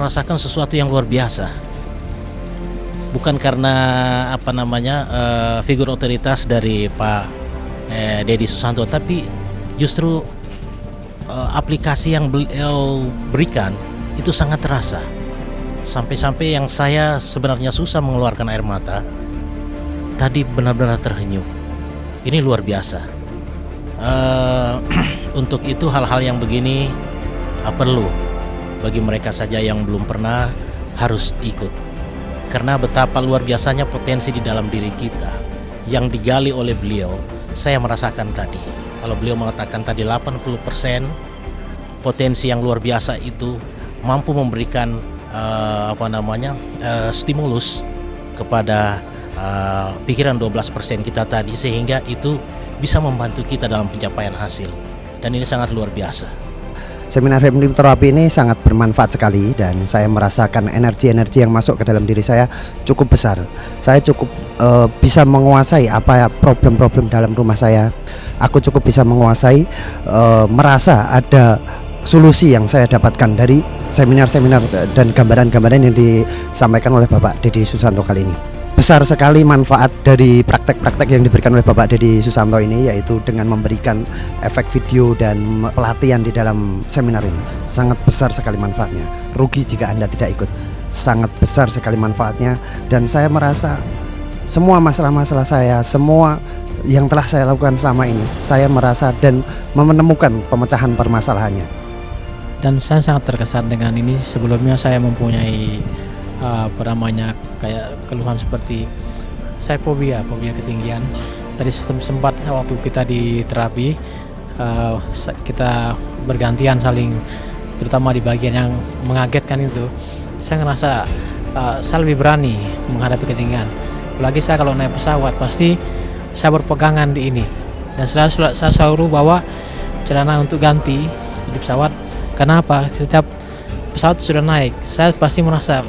merasakan sesuatu yang luar biasa. Bukan karena figur otoritas dari Pak Deddy Susanto, tapi justru aplikasi yang beliau berikan itu sangat terasa. Sampai-sampai yang saya sebenarnya susah mengeluarkan air mata, tadi benar-benar terhenyuh. Ini luar biasa. Untuk itu hal-hal yang begini perlu bagi mereka saja yang belum pernah harus ikut. Karena betapa luar biasanya potensi di dalam diri kita yang digali oleh beliau. Saya merasakan tadi, kalau beliau mengatakan tadi 80% potensi yang luar biasa itu mampu memberikan stimulus kepada pikiran 12% kita tadi, sehingga itu bisa membantu kita dalam pencapaian hasil. Dan ini sangat luar biasa. Seminar hipnoterapi ini sangat bermanfaat sekali dan saya merasakan energi-energi yang masuk ke dalam diri saya cukup besar. Saya cukup bisa menguasai apa problem-problem dalam rumah saya. Aku cukup bisa menguasai, merasa ada solusi yang saya dapatkan dari seminar-seminar dan gambaran-gambaran yang disampaikan oleh Bapak Deddy Susanto kali ini. Besar sekali manfaat dari praktek-praktek yang diberikan oleh Bapak Deddy Susanto ini, yaitu dengan memberikan efek video dan pelatihan di dalam seminar ini. Sangat besar sekali manfaatnya. Rugi jika Anda tidak ikut. Sangat besar sekali manfaatnya, dan saya merasa semua masalah-masalah saya, semua yang telah saya lakukan selama ini, saya merasa dan menemukan pemecahan permasalahannya. Dan saya sangat terkesan dengan ini. Sebelumnya saya mempunyai kayak keluhan seperti saya fobia ketinggian. Tadi sempat waktu kita di terapi, kita bergantian saling, terutama di bagian yang mengagetkan itu, saya ngerasa saya lebih berani menghadapi ketinggian. Apalagi saya kalau naik pesawat pasti saya berpegangan di ini, dan saya selalu bawa celana untuk ganti di pesawat. Kenapa? Setiap pesawat sudah naik, saya pasti merasa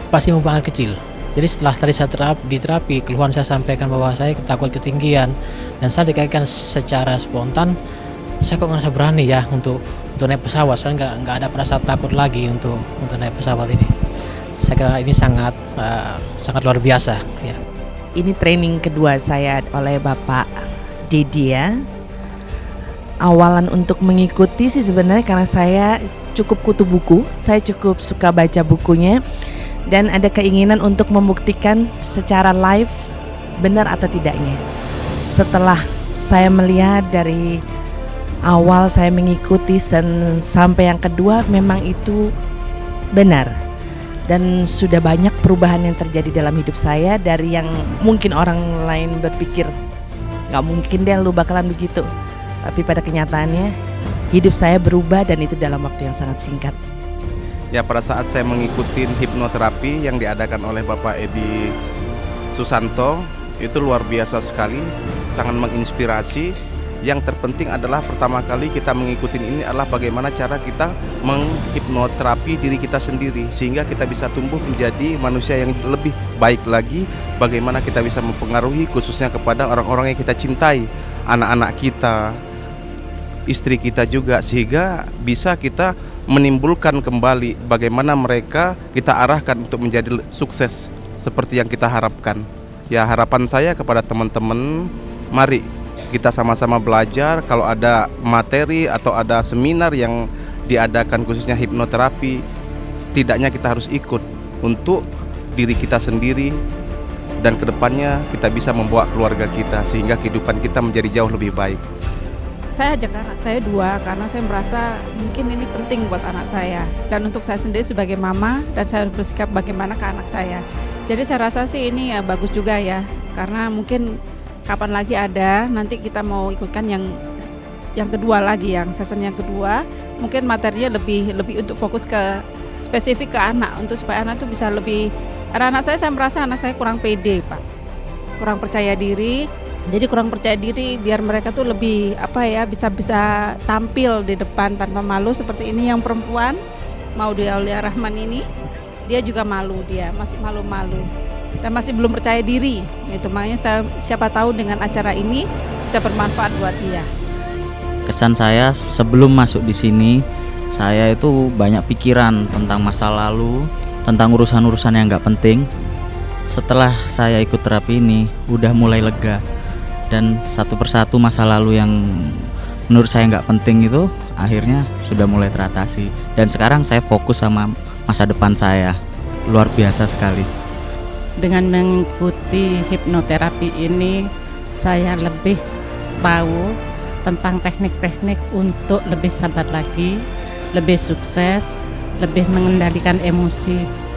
membuang air kecil. Jadi setelah tadi saya di terapi, keluhan saya sampaikan bahwa saya takut ketinggian, dan saya dikaitkan secara spontan, saya kok ngerasa berani ya untuk naik pesawat. Saya nggak ada perasaan takut lagi untuk naik pesawat ini. Saya kira ini sangat luar biasa ya. Ini training kedua saya oleh Bapak Deddy ya. Awalan untuk mengikuti sih sebenarnya karena saya cukup kutu buku, saya cukup suka baca bukunya, dan ada keinginan untuk membuktikan secara live benar atau tidaknya. Setelah saya melihat dari awal saya mengikuti dan sampai yang kedua, memang itu benar. Dan sudah banyak perubahan yang terjadi dalam hidup saya, dari yang mungkin orang lain berpikir gak mungkin deh lu bakalan begitu, tapi pada kenyataannya hidup saya berubah, dan itu dalam waktu yang sangat singkat. Ya, pada saat saya mengikuti hipnoterapi yang diadakan oleh Bapak Deddy Susanto, itu luar biasa sekali, sangat menginspirasi. Yang terpenting adalah pertama kali kita mengikuti ini adalah bagaimana cara kita menghipnoterapi diri kita sendiri, sehingga kita bisa tumbuh menjadi manusia yang lebih baik lagi. Bagaimana kita bisa mempengaruhi khususnya kepada orang-orang yang kita cintai, anak-anak kita, istri kita juga, sehingga bisa kita menimbulkan kembali bagaimana mereka kita arahkan untuk menjadi sukses seperti yang kita harapkan. Ya, harapan saya kepada teman-teman, mari kita sama-sama belajar. Kalau ada materi atau ada seminar yang diadakan khususnya hipnoterapi, setidaknya kita harus ikut untuk diri kita sendiri, dan kedepannya kita bisa membawa keluarga kita sehingga kehidupan kita menjadi jauh lebih baik. Saya ajak anak saya 2 karena saya merasa mungkin ini penting buat anak saya, dan untuk saya sendiri sebagai mama, dan saya bersikap bagaimana ke anak saya. Jadi saya rasa sih ini ya bagus juga ya, karena mungkin kapan lagi ada nanti kita mau ikutkan yang kedua lagi, yang season yang kedua, mungkin materinya lebih untuk fokus ke spesifik ke anak, untuk supaya anak tuh bisa lebih. Karena anak saya merasa anak saya kurang pede Pak, kurang percaya diri. Jadi kurang percaya diri, biar mereka tuh lebih bisa tampil di depan tanpa malu. Seperti ini yang perempuan, Maudy Aulia Rahman ini, dia juga malu, dia masih malu-malu dan masih belum percaya diri. Itu makanya siapa tahu dengan acara ini bisa bermanfaat buat dia. Kesan saya sebelum masuk di sini, Saya itu banyak pikiran tentang masa lalu, tentang urusan-urusan yang nggak penting. Setelah saya ikut terapi ini, udah mulai lega. Dan satu persatu masa lalu yang menurut saya nggak penting itu akhirnya sudah mulai teratasi. Dan sekarang saya fokus sama masa depan saya. Luar biasa sekali. Dengan mengikuti hipnoterapi ini, saya lebih tahu tentang teknik-teknik untuk lebih sabar lagi, lebih sukses, lebih mengendalikan emosi.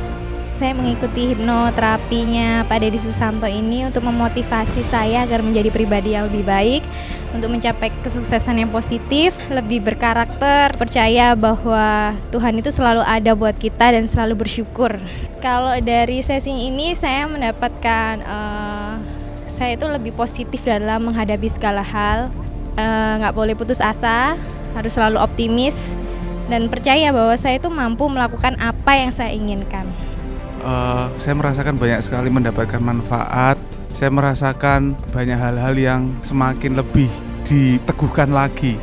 Saya mengikuti hipnoterapinya Pak Deddy Susanto ini untuk memotivasi saya agar menjadi pribadi yang lebih baik, untuk mencapai kesuksesan yang positif, lebih berkarakter, percaya bahwa Tuhan itu selalu ada buat kita dan selalu bersyukur. Kalau dari sesi ini saya mendapatkan saya itu lebih positif dalam menghadapi segala hal, nggak boleh putus asa, harus selalu optimis dan percaya bahwa saya itu mampu melakukan apa yang saya inginkan. Saya merasakan banyak sekali mendapatkan manfaat. Saya merasakan banyak hal-hal yang semakin lebih diteguhkan lagi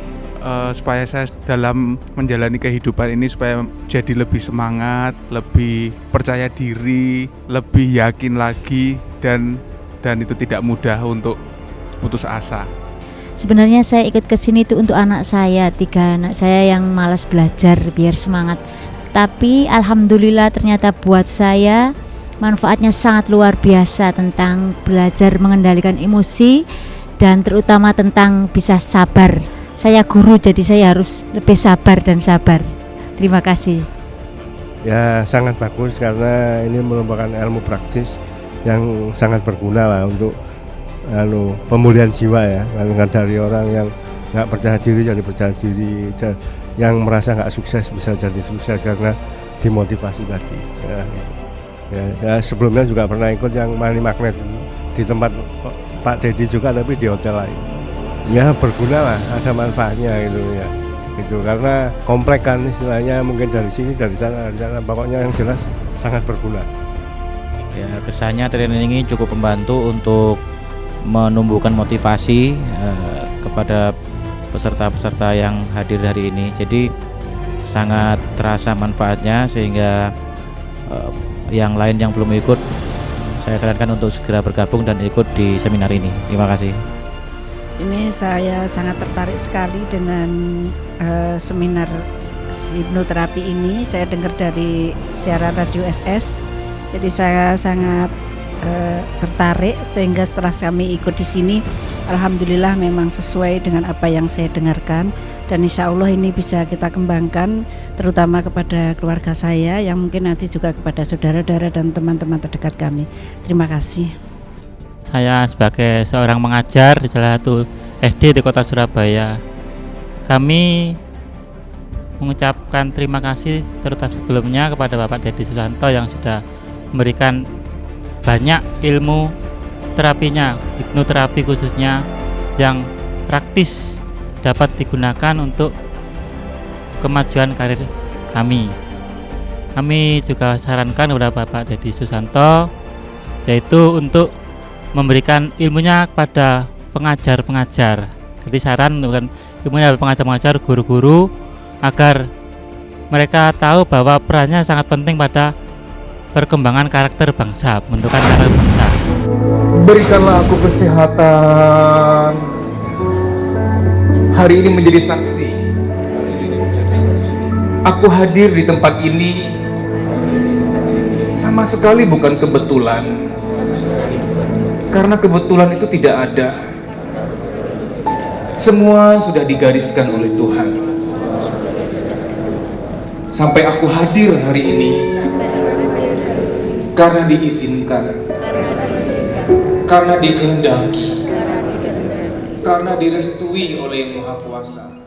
supaya saya dalam menjalani kehidupan ini supaya jadi lebih semangat, lebih percaya diri, lebih yakin lagi dan itu tidak mudah untuk putus asa. Sebenarnya saya ikut ke sini itu untuk anak saya, 3 anak saya yang malas belajar biar semangat. Tapi alhamdulillah ternyata buat saya manfaatnya sangat luar biasa tentang belajar mengendalikan emosi dan terutama tentang bisa sabar. Saya guru jadi saya harus lebih sabar dan sabar. Terima kasih. Ya sangat bagus karena ini merupakan ilmu praktis yang sangat berguna lah untuk pemulihan jiwa ya. Dari orang yang nggak percaya diri jadi percaya diri, yang merasa nggak sukses bisa jadi sukses karena dimotivasi tadi. Ya, sebelumnya juga pernah ikut yang money magnet di tempat Pak Deddy juga tapi di hotel lain. Ya berguna lah, ada manfaatnya gitu ya. Itu karena komplek kan istilahnya, mungkin dari sini dari sana, pokoknya yang jelas sangat berguna. Ya kesannya training ini cukup membantu untuk menumbuhkan motivasi kepada peserta-peserta yang hadir hari ini. Jadi sangat terasa manfaatnya sehingga yang lain yang belum ikut saya sarankan untuk segera bergabung dan ikut di seminar ini. Terima kasih. Ini saya sangat tertarik sekali dengan seminar hipnoterapi ini. Saya dengar dari siaran radio SS. Jadi saya sangat tertarik sehingga setelah kami ikut di sini, alhamdulillah memang sesuai dengan apa yang saya dengarkan dan insya Allah ini bisa kita kembangkan terutama kepada keluarga saya yang mungkin nanti juga kepada saudara-saudara dan teman-teman terdekat kami. Terima kasih. Saya sebagai seorang mengajar di salah satu SD di kota Surabaya, kami mengucapkan terima kasih terutama sebelumnya kepada Bapak Deddy Susanto yang sudah memberikan banyak ilmu terapinya, hipnoterapi khususnya yang praktis dapat digunakan untuk kemajuan karir kami. Kami juga sarankan kepada Bapak Deddy Susanto yaitu untuk memberikan ilmunya kepada pengajar-pengajar. Jadi saran untuk ilmunya pengajar-pengajar, guru-guru agar mereka tahu bahwa perannya sangat penting pada perkembangan karakter bangsa, pembentukan karakter bangsa. Berikanlah aku kesehatan. Hari ini menjadi saksi. Aku hadir di tempat ini sama sekali bukan kebetulan. Karena kebetulan itu tidak ada. Semua sudah digariskan oleh Tuhan. Sampai aku hadir hari ini karena diizinkan, karena dikehendaki, karena direstui oleh Yang Maha Kuasa.